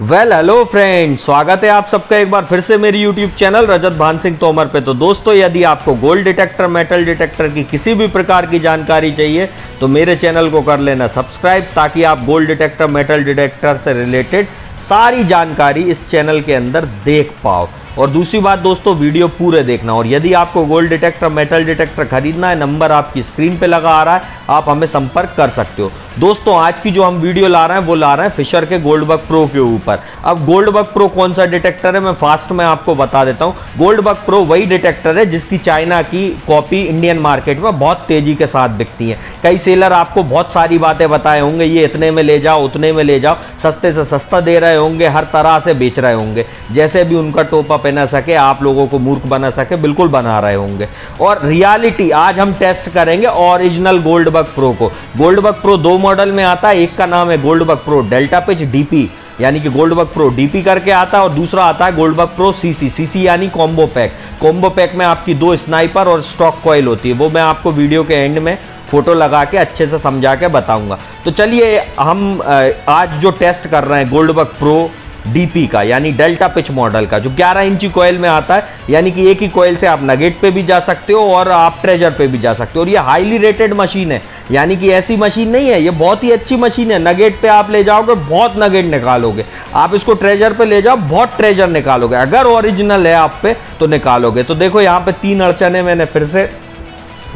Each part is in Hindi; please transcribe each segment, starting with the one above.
हेलो फ्रेंड, स्वागत है आप सबका एक बार फिर से मेरी यूट्यूब चैनल रजत भान सिंह तोमर पे। तो दोस्तों, यदि आपको गोल्ड डिटेक्टर, मेटल डिटेक्टर की किसी भी प्रकार की जानकारी चाहिए तो मेरे चैनल को कर लेना सब्सक्राइब, ताकि आप गोल्ड डिटेक्टर, मेटल डिटेक्टर से रिलेटेड सारी जानकारी इस चैनल के अंदर देख पाओ। और दूसरी बात दोस्तों, वीडियो पूरे देखना। और यदि आपको गोल्ड डिटेक्टर, मेटल डिटेक्टर खरीदना है, नंबर आपकी स्क्रीन पे लगा आ रहा है, आप हमें संपर्क कर सकते हो। दोस्तों, आज की जो हम वीडियो ला रहे हैं वो ला रहे हैं फिशर के गोल्डबग प्रो के ऊपर। अब गोल्डबग प्रो कौन सा डिटेक्टर है, मैं फास्ट में आपको बता देता हूँ। गोल्डबग प्रो वही डिटेक्टर है जिसकी चाइना की कॉपी इंडियन मार्केट में बहुत तेजी के साथ बिकती है। कई सेलर आपको बहुत सारी बातें बताए होंगे, ये इतने में ले जाओ, उतने में ले जाओ, सस्ते से सस्ता दे रहे होंगे, हर तरह से बेच रहे होंगे, जैसे भी उनका टोपा पहना सके, आप लोगों को मूर्ख बना सके, बिल्कुल बना रहे होंगे। और रियलिटी आज हम टेस्ट करेंगे ओरिजिनल गोल्डबग प्रो को। गोल्डबग प्रो दो मॉडल में आता है, एक का नाम है Goldbug pro delta pitch DP, यानी कि गोल्डबग प्रो डीपी करके आता है, और दूसरा आता है गोल्डबग प्रो सीसी। सीसी यानी कॉम्बो पैक। कॉम्बो पैक में आपकी 2 स्नाइपर और स्टॉक कॉइल होती है, वो मैं आपको वीडियो के एंड में फोटो लगा के अच्छे से समझा के बताऊंगा। तो चलिए, हम आज जो टेस्ट कर रहे हैं गोल्डबग प्रो डीपी का, यानी डेल्टा पिच मॉडल का, जो 11 इंची कॉइल में आता है, यानी कि एक ही कॉइल से आप नगेट पे भी जा सकते हो और आप ट्रेजर पे भी जा सकते हो। और ये हाईली रेटेड मशीन है, यानी कि ऐसी मशीन नहीं है, ये बहुत ही अच्छी मशीन है। नगेट पे आप ले जाओगे, बहुत नगेट निकालोगे। आप इसको ट्रेजर पे ले जाओ, बहुत ट्रेजर निकालोगे। अगर ओरिजिनल है आप पे तो निकालोगे। तो देखो, यहाँ पे 3 अड़चने मैंने फिर से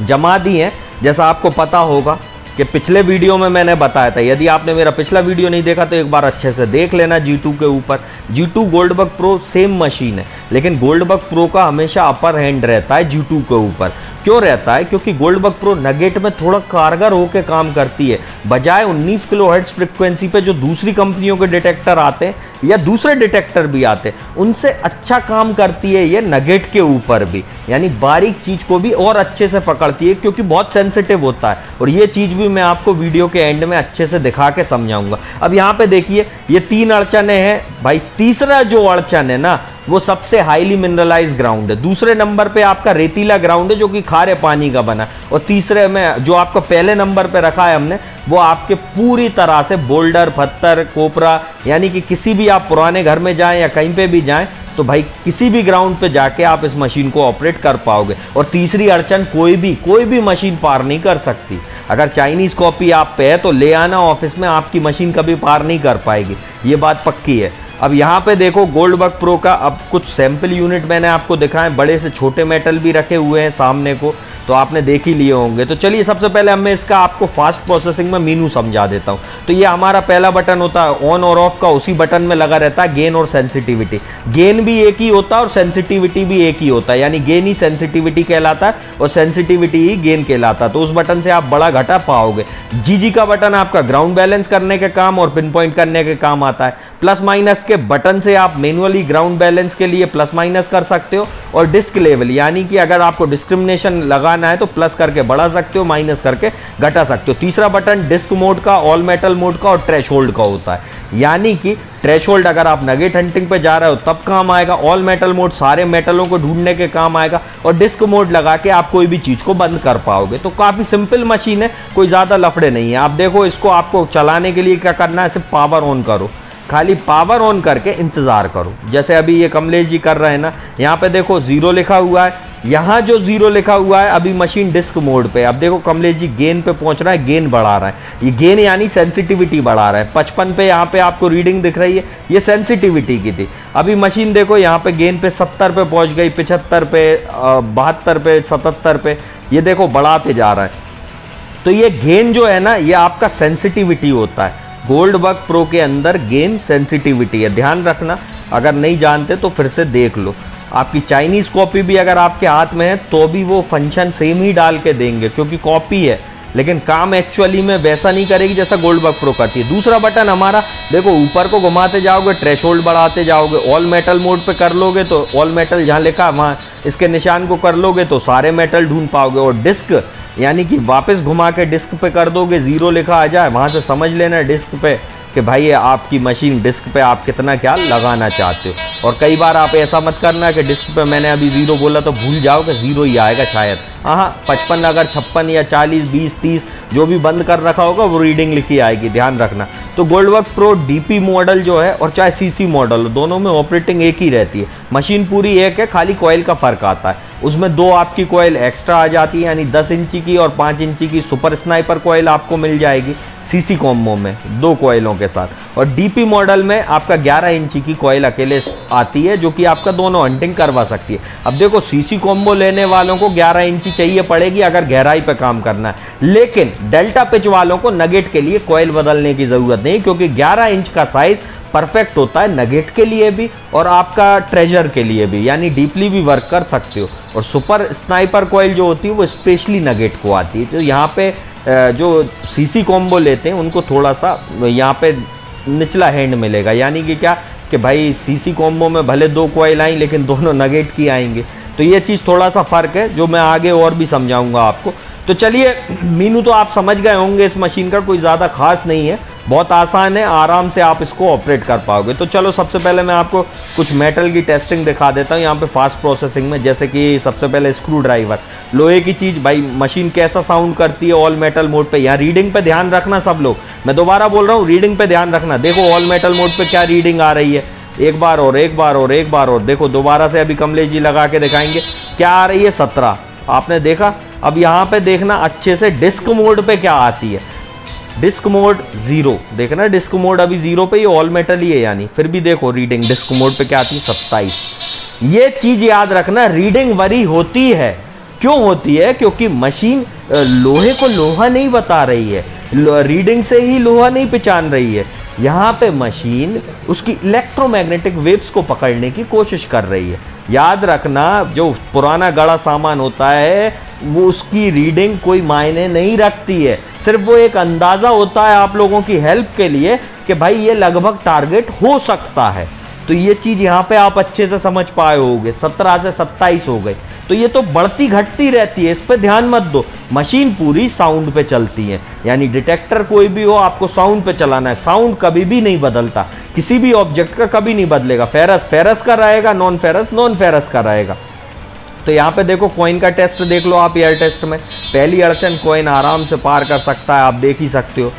जमा दी हैं। जैसा आपको पता होगा कि पिछले वीडियो में मैंने बताया था, यदि आपने मेरा पिछला वीडियो नहीं देखा तो एक बार अच्छे से देख लेना। G2 के ऊपर, G2 Goldbug pro same machine है, लेकिन गोल्डबग प्रो का हमेशा अपर हैंड रहता है G2 के ऊपर। क्यों रहता है? क्योंकि गोल्डबग प्रो नगेट में थोड़ा कारगर होकर काम करती है। बजाय 19 किलोहर्ट्ज फ्रिक्वेंसी पे जो दूसरी कंपनियों के डिटेक्टर आते हैं या दूसरे डिटेक्टर भी आते हैं, उनसे अच्छा काम करती है ये नगेट के ऊपर भी, यानी बारीक चीज को भी और अच्छे से पकड़ती है, क्योंकि बहुत सेंसिटिव होता है। और ये चीज भी मैं आपको वीडियो के एंड में अच्छे से दिखा के समझाऊंगा। अब यहाँ पे देखिए, ये 3 अड़चने हैं भाई। तीसरा जो अड़चन है ना, वो सबसे हाईली मिनरलाइज ग्राउंड है। दूसरे नंबर पे आपका रेतीला ग्राउंड है, जो कि खारे पानी का बना। और तीसरे में जो आपका पहले नंबर पे रखा है हमने, वो आपके पूरी तरह से बोल्डर, पत्थर, कोपरा, यानी कि किसी भी आप पुराने घर में जाएं या कहीं पे भी जाएं तो भाई किसी भी ग्राउंड पे जाके आप इस मशीन को ऑपरेट कर पाओगे। और तीसरी अड़चन, कोई भी मशीन पार नहीं कर सकती। अगर चाइनीज कॉपी आप पे है तो ले आना ऑफिस में, आपकी मशीन कभी पार नहीं कर पाएगी, ये बात पक्की है। अब यहाँ पे देखो, गोल्डबग प्रो का अब कुछ सैंपल यूनिट मैंने आपको दिखाए, बड़े से छोटे मेटल भी रखे हुए हैं सामने को, तो आपने देख ही लिए होंगे। तो चलिए, सबसे पहले मैं इसका आपको फास्ट प्रोसेसिंग में मीनू समझा देता हूँ। तो ये हमारा पहला बटन होता है ऑन और ऑफ का, उसी बटन में लगा रहता है गेन और सेंसिटिविटी। गेन भी एक ही होता है और सेंसिटिविटी भी एक ही होता है, यानी गेन ही सेंसिटिविटी कहलाता है और सेंसिटिविटी ही गेन कहलाता है। तो उस बटन से आप बड़ा घटा पाओगे। जी का बटन आपका ग्राउंड बैलेंस करने के काम और पिन पॉइंट करने के काम आता है। प्लस माइनस के बटन से आप मैनुअली ग्राउंड बैलेंस के लिए प्लस माइनस कर सकते हो। और डिस्क लेवल, यानी कि अगर आपको डिस्क्रिमिनेशन लगाना है तो प्लस करके बढ़ा सकते हो, माइनस करके घटा सकते हो। तीसरा बटन डिस्क मोड का, ऑल मेटल मोड का और थ्रेशोल्ड का होता है, यानी कि थ्रेशोल्ड अगर आप नगेट हंटिंग पे जा रहे हो तब काम आएगा, ऑल मेटल मोड सारे मेटलों को ढूंढने के काम आएगा, और डिस्क मोड लगा के आप कोई भी चीज को बंद कर पाओगे। तो काफी सिंपल मशीन है, कोई ज्यादा लफड़े नहीं है। आप देखो, इसको आपको चलाने के लिए क्या करना है, सिर्फ पावर ऑन करो, खाली पावर ऑन करके इंतजार करो। जैसे अभी ये कमलेश जी कर रहे हैं ना, यहाँ पे देखो 0 लिखा हुआ है, यहाँ जो 0 लिखा हुआ है, अभी मशीन डिस्क मोड पे। अब देखो कमलेश जी गेन पे पहुंच रहा है, गेन बढ़ा रहा है। ये गेन यानी सेंसिटिविटी बढ़ा रहा है। 55 पे यहाँ पे आपको रीडिंग दिख रही है, ये सेंसिटिविटी की थी। अभी मशीन देखो यहाँ पे गेन पे 70 पे पहुंच गई, 75 पे, 72 पे, 77 पे, ये देखो बढ़ाते जा रहा है। तो ये गेन जो है ना, ये आपका सेंसिटिविटी होता है। गोल्डबग प्रो के अंदर गेन सेंसिटिविटी है, ध्यान रखना। अगर नहीं जानते तो फिर से देख लो। आपकी चाइनीज कॉपी भी अगर आपके हाथ में है तो भी वो फंक्शन सेम ही डाल के देंगे, क्योंकि कॉपी है, लेकिन काम एक्चुअली में वैसा नहीं करेगी जैसा गोल्डबग प्रो करती है। दूसरा बटन हमारा देखो, ऊपर को घुमाते जाओगे, थ्रेशोल्ड बढ़ाते जाओगे। ऑल मेटल मोड पे कर लोगे तो ऑल मेटल जहाँ लिखा वहाँ इसके निशान को कर लोगे तो सारे मेटल ढूंढ पाओगे। और डिस्क, यानी कि वापस घुमा के डिस्क पे कर दोगे, 0 लिखा आ जाए, वहाँ से समझ लेना डिस्क पे कि भाई आपकी मशीन डिस्क पे आप कितना क्या लगाना चाहते हो। और कई बार आप ऐसा मत करना कि डिस्क पे मैंने अभी 0 बोला तो भूल जाओ कि 0 ही आएगा शायद। हाँ 55 अगर 56 या 40 20 30 जो भी बंद कर रखा होगा वो रीडिंग लिखी आएगी, ध्यान रखना। तो गोल्डवर्क प्रो डीपी मॉडल जो है और चाहे सीसी मॉडल हो, दोनों में ऑपरेटिंग एक ही रहती है, मशीन पूरी एक है, खाली कॉइल का फर्क आता है। उसमें 2 आपकी कॉइल एक्स्ट्रा आ जाती है, यानी 10 इंची की और 5 इंची की सुपर स्नाइपर कॉइल आपको मिल जाएगी सीसी कॉम्बो में 2 कॉइलों के साथ। और डीपी मॉडल में आपका 11 इंची की कॉइल अकेले आती है, जो कि आपका दोनों हंटिंग करवा सकती है। अब देखो सीसी कॉम्बो लेने वालों को 11 इंची चाहिए पड़ेगी अगर गहराई पे काम करना है, लेकिन डेल्टा पिच वालों को नगेट के लिए कॉइल बदलने की जरूरत नहीं, क्योंकि 11 इंच का साइज परफेक्ट होता है नगेट के लिए भी और आपका ट्रेजर के लिए भी, यानी डीपली भी वर्क कर सकते हो। और सुपर स्नाइपर कॉइल जो होती है वो स्पेशली नगेट को आती है। तो यहाँ पे जो सीसी कॉम्बो लेते हैं उनको थोड़ा सा यहाँ पे निचला हैंड मिलेगा, यानी कि क्या कि भाई सीसी कॉम्बो में भले 2 कॉइल आई लेकिन दोनों नगेट की आएंगे। तो ये चीज़ थोड़ा सा फ़र्क है जो मैं आगे और भी समझाऊंगा आपको। तो चलिए मीनू तो आप समझ गए होंगे, इस मशीन का कोई ज़्यादा खास नहीं है, बहुत आसान है, आराम से आप इसको ऑपरेट कर पाओगे। तो चलो सबसे पहले मैं आपको कुछ मेटल की टेस्टिंग दिखा देता हूँ यहाँ पे फास्ट प्रोसेसिंग में। जैसे कि सबसे पहले स्क्रू ड्राइवर, लोहे की चीज़, भाई मशीन कैसा साउंड करती है ऑल मेटल मोड पे। यहाँ रीडिंग पे ध्यान रखना सब लोग, मैं दोबारा बोल रहा हूँ रीडिंग पे ध्यान रखना। देखो ऑल मेटल मोड पे क्या रीडिंग आ रही है, एक बार और एक बार और एक बार और। देखो दोबारा से अभी कमलेश जी लगा के दिखाएंगे क्या आ रही है, 17 आपने देखा। अब यहाँ पे देखना अच्छे से डिस्क मोड पे क्या आती है, डिस्क मोड 0, देखना डिस्क मोड अभी 0 पे, ये ऑल मेटल ही है यानी, फिर भी देखो रीडिंग डिस्क मोड पे क्या आती है, 27। ये चीज याद रखना, रीडिंग वरी होती है, क्यों होती है, क्योंकि मशीन लोहे को लोहा नहीं बता रही है, रीडिंग से ही लोहा नहीं पहचान रही है। यहाँ पे मशीन उसकी इलेक्ट्रोमैग्नेटिक वेव्स को पकड़ने की कोशिश कर रही है। याद रखना जो पुराना गड़ा सामान होता है वो उसकी रीडिंग कोई मायने नहीं रखती है, सिर्फ वो एक अंदाज़ा होता है आप लोगों की हेल्प के लिए कि भाई ये लगभग टारगेट हो सकता है। तो ये चीज़ यहाँ पे आप अच्छे से समझ पाए होगे, 17 से 27 हो गए। तो ये तो बढ़ती घटती रहती है, इस पे ध्यान मत दो। मशीन पूरी साउंड पे चलती है, यानी डिटेक्टर कोई भी हो आपको साउंड पे चलाना है, साउंड कभी भी नहीं बदलता, किसी भी ऑब्जेक्ट का कभी नहीं बदलेगा। फेरस फेरस का रहेगा, नॉन फेरस नॉन फेरस का रहेगा। तो यहाँ पे देखो कॉइन का टेस्ट देख लो आप, एयर टेस्ट में पहली अड़चन कॉइन आराम से पार कर सकता है, आप देख ही सकते हो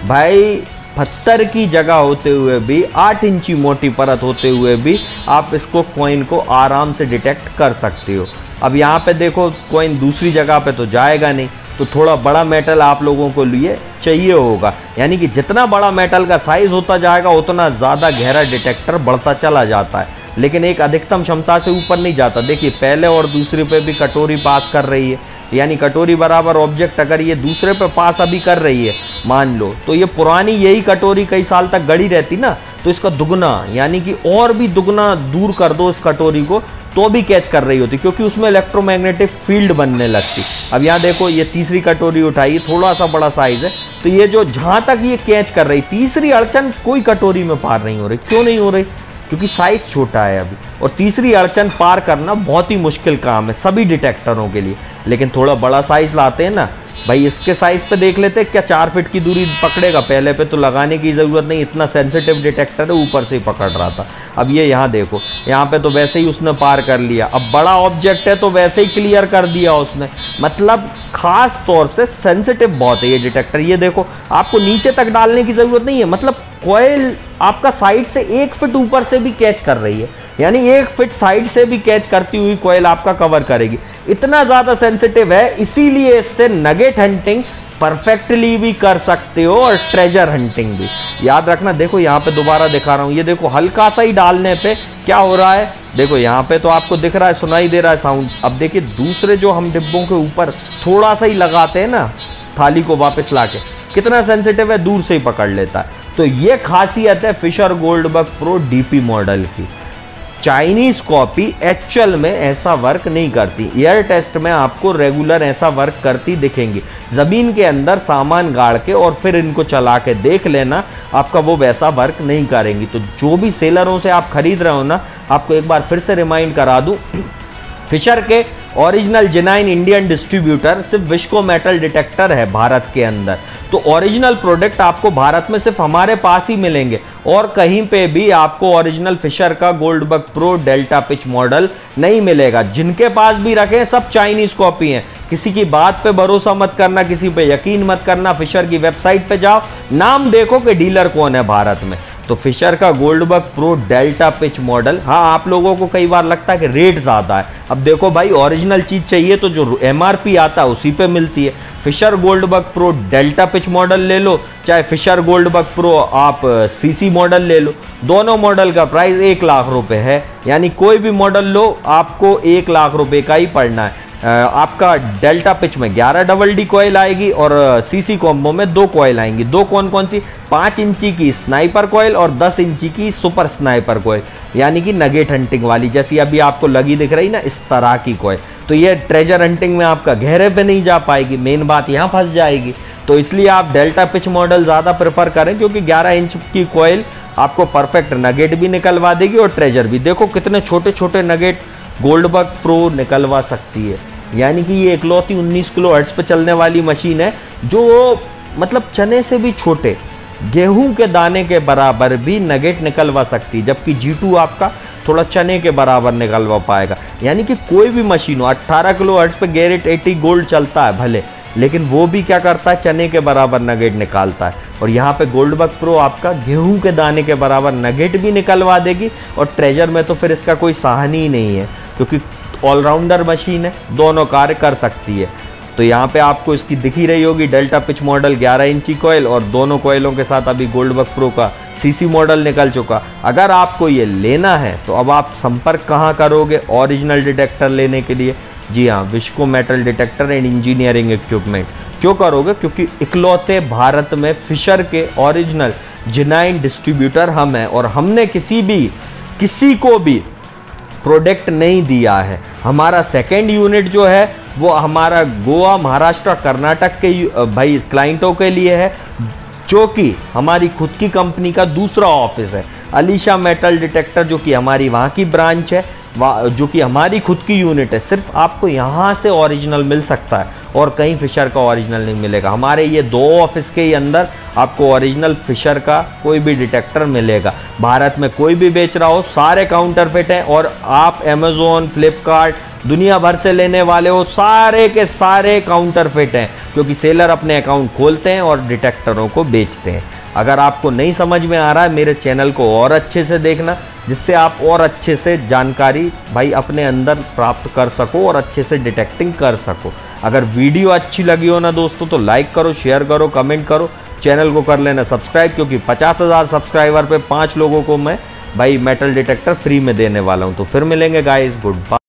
भाई। पत्थर की जगह होते हुए भी, 8 इंची मोटी परत होते हुए भी आप इसको कॉइन को आराम से डिटेक्ट कर सकते हो। अब यहाँ पे देखो कॉइन दूसरी जगह पे तो जाएगा नहीं, तो थोड़ा बड़ा मेटल आप लोगों को लिए चाहिए होगा, यानी कि जितना बड़ा मेटल का साइज होता जाएगा उतना ज़्यादा गहरा डिटेक्टर बढ़ता चला जाता है, लेकिन एक अधिकतम क्षमता से ऊपर नहीं जाता। देखिए पहले और दूसरे पे भी कटोरी पास कर रही है, यानी कटोरी बराबर ऑब्जेक्ट अगर ये दूसरे पे पास अभी कर रही है मान लो, तो ये पुरानी यही कटोरी कई साल तक गड़ी रहती ना, तो इसका दुगना यानी कि और भी दुगना दूर कर दो इस कटोरी को तो भी कैच कर रही होती, क्योंकि उसमें इलेक्ट्रोमैग्नेटिक फील्ड बनने लगती। अब यहाँ देखो ये तीसरी कटोरी उठाई, थोड़ा सा बड़ा साइज है, तो ये जो जहाँ तक ये कैच कर रही, तीसरी अड़चन कोई कटोरी में पार नहीं हो रही। क्यों नहीं हो रही? क्योंकि साइज छोटा है अभी, और तीसरी अड़चन पार करना बहुत ही मुश्किल काम है सभी डिटेक्टरों के लिए। लेकिन थोड़ा बड़ा साइज लाते हैं ना भाई, इसके साइज पे देख लेते हैं क्या 4 फीट की दूरी पकड़ेगा, पहले पे तो लगाने की ज़रूरत नहीं, इतना सेंसिटिव डिटेक्टर है, ऊपर से ही पकड़ रहा था। अब ये यहाँ देखो, यहाँ पे तो वैसे ही उसने पार कर लिया, अब बड़ा ऑब्जेक्ट है तो वैसे ही क्लियर कर दिया उसने, मतलब खास तौर से सेंसिटिव बहुत है ये डिटेक्टर। ये देखो आपको नीचे तक डालने की ज़रूरत नहीं है, मतलब कॉइल आपका साइड से 1 फीट ऊपर से भी कैच कर रही है, यानी 1 फीट साइड से भी कैच करती हुई कॉइल आपका कवर करेगी। इतना ज़्यादा सेंसिटिव है, इसीलिए इससे नगेट हंटिंग परफेक्टली भी कर सकते हो और ट्रेजर हंटिंग भी। याद रखना, देखो यहाँ पे दोबारा दिखा रहा हूँ, ये देखो हल्का सा ही डालने पे क्या हो रहा है, देखो यहाँ पे तो आपको दिख रहा है, सुनाई दे रहा है साउंड। अब देखिए दूसरे जो हम डिब्बों के ऊपर थोड़ा सा ही लगाते हैं ना थाली को वापस लाके, कितना सेंसिटिव है, दूर से ही पकड़ लेता है। तो ये खासियत है Fisher Goldberg pro DP model की। चाइनीज कॉपी एक्चुअल में ऐसा वर्क नहीं करती, एयर टेस्ट में आपको रेगुलर ऐसा वर्क करती दिखेंगी। ज़मीन के अंदर सामान गाड़ के और फिर इनको चला के देख लेना, आपका वो वैसा वर्क नहीं करेंगी। तो जो भी सेलरों से आप खरीद रहे हो ना, आपको एक बार फिर से रिमाइंड करा दूं, फिशर के ओरिजिनल जेन्युइन इंडियन डिस्ट्रीब्यूटर सिर्फ विस्को मेटल डिटेक्टर है भारत के अंदर। तो ओरिजिनल प्रोडक्ट आपको भारत में सिर्फ हमारे पास ही मिलेंगे और कहीं पे भी आपको ओरिजिनल फिशर का Goldberg pro delta pitch model नहीं मिलेगा। जिनके पास भी रखे सब चाइनीज कॉपी हैं। किसी की बात पे भरोसा मत करना, किसी पे यकीन मत करना। फिशर की वेबसाइट पे जाओ, नाम देखो कि डीलर कौन है भारत में। तो फिशर का Goldberg pro delta pitch model, हाँ आप लोगों को कई बार लगता है कि रेट ज़्यादा है। अब देखो भाई, ओरिजिनल चीज़ चाहिए तो जो MRP आता है उसी पे मिलती है। Fisher Goldberg pro delta pitch model ले लो, चाहे फिशर गोल्डबर्ग प्रो आप CC मॉडल ले लो, दोनों मॉडल का प्राइस 1 लाख रुपए है। यानी कोई भी मॉडल लो आपको 1 लाख रुपए का ही पड़ना है। आपका डेल्टा पिच में 11 डबल डी कॉइल आएगी और CC कॉम्बो में 2 कॉइल आएंगी। 2 कौन कौन सी? 5 इंची की स्नाइपर कॉइल और 10 इंची की सुपर स्नाइपर कॉइल, यानी कि नगेट हंटिंग वाली, जैसी अभी आपको लगी दिख रही ना इस तरह की कॉइल। तो ये ट्रेजर हंटिंग में आपका गहरे पे नहीं जा पाएगी, मेन बात यहाँ फंस जाएगी। तो इसलिए आप डेल्टा पिच मॉडल ज़्यादा प्रेफर करें, क्योंकि 11 इंच की कॉइल आपको परफेक्ट नगेट भी निकलवा देगी और ट्रेजर भी। देखो कितने छोटे छोटे नगेट गोल्डबर्ग प्रो निकलवा सकती है। यानी कि ये इकलौती 19 किलो हर्ट्ज पे चलने वाली मशीन है, जो मतलब चने से भी छोटे, गेहूं के दाने के बराबर भी नगेट निकलवा सकती है, जबकि G2 आपका थोड़ा चने के बराबर निकलवा पाएगा। यानी कि कोई भी मशीन हो, 18 किलो हर्ट्ज पे गैरेट 80 गोल्ड चलता है भले, लेकिन वो भी क्या करता है, चने के बराबर नगेट निकालता है। और यहाँ पे गोल्डबर्ग प्रो आपका गेहूं के दाने के बराबर नगेट भी निकलवा देगी। और ट्रेजर में तो फिर इसका कोई सहानी ही नहीं है, क्योंकि ऑलराउंडर मशीन है, दोनों कार्य कर सकती है। तो यहाँ पे आपको इसकी दिख ही रही होगी डेल्टा पिच मॉडल, 11 इंची कॉइल और दोनों कॉइलों के साथ अभी गोल्डबर्ग प्रो का CC मॉडल निकल चुका। अगर आपको ये लेना है तो अब आप संपर्क कहाँ करोगे ओरिजिनल डिटेक्टर लेने के लिए? जी हाँ, visco metal detector and engineering equipment. क्यों करोगे? क्योंकि इकलौते भारत में फिशर के ओरिजिनल जेन्युइन डिस्ट्रीब्यूटर हम हैं और हमने किसी को भी प्रोडक्ट नहीं दिया है। हमारा सेकेंड यूनिट जो है वो हमारा गोवा, महाराष्ट्र, कर्नाटक के भाई क्लाइंटों के लिए है, जो कि हमारी खुद की कंपनी का दूसरा ऑफिस है अलीशा मेटल डिटेक्टर, जो कि हमारी वहाँ की ब्रांच है, जो कि हमारी खुद की यूनिट है। सिर्फ आपको यहाँ से ओरिजिनल मिल सकता है और कहीं फिशर का ओरिजिनल नहीं मिलेगा। हमारे ये 2 ऑफिस के ही अंदर आपको ओरिजिनल फिशर का कोई भी डिटेक्टर मिलेगा। भारत में कोई भी बेच रहा हो, सारे काउंटरफिट हैं। और आप अमेज़ॉन, फ्लिपकार्ट, दुनिया भर से लेने वाले हो, सारे के सारे काउंटरफिट हैं, क्योंकि सेलर अपने अकाउंट खोलते हैं और डिटेक्टरों को बेचते हैं। अगर आपको नहीं समझ में आ रहा है, मेरे चैनल को और अच्छे से देखना, जिससे आप और अच्छे से जानकारी भाई अपने अंदर प्राप्त कर सको और अच्छे से डिटेक्टिंग कर सको। अगर वीडियो अच्छी लगी हो ना दोस्तों, तो लाइक करो, शेयर करो, कमेंट करो, चैनल को कर लेना सब्सक्राइब, क्योंकि 50,000 सब्सक्राइबर पे 5 लोगों को मैं भाई मेटल डिटेक्टर फ्री में देने वाला हूँ। तो फिर मिलेंगे गाइस, गुड बाय।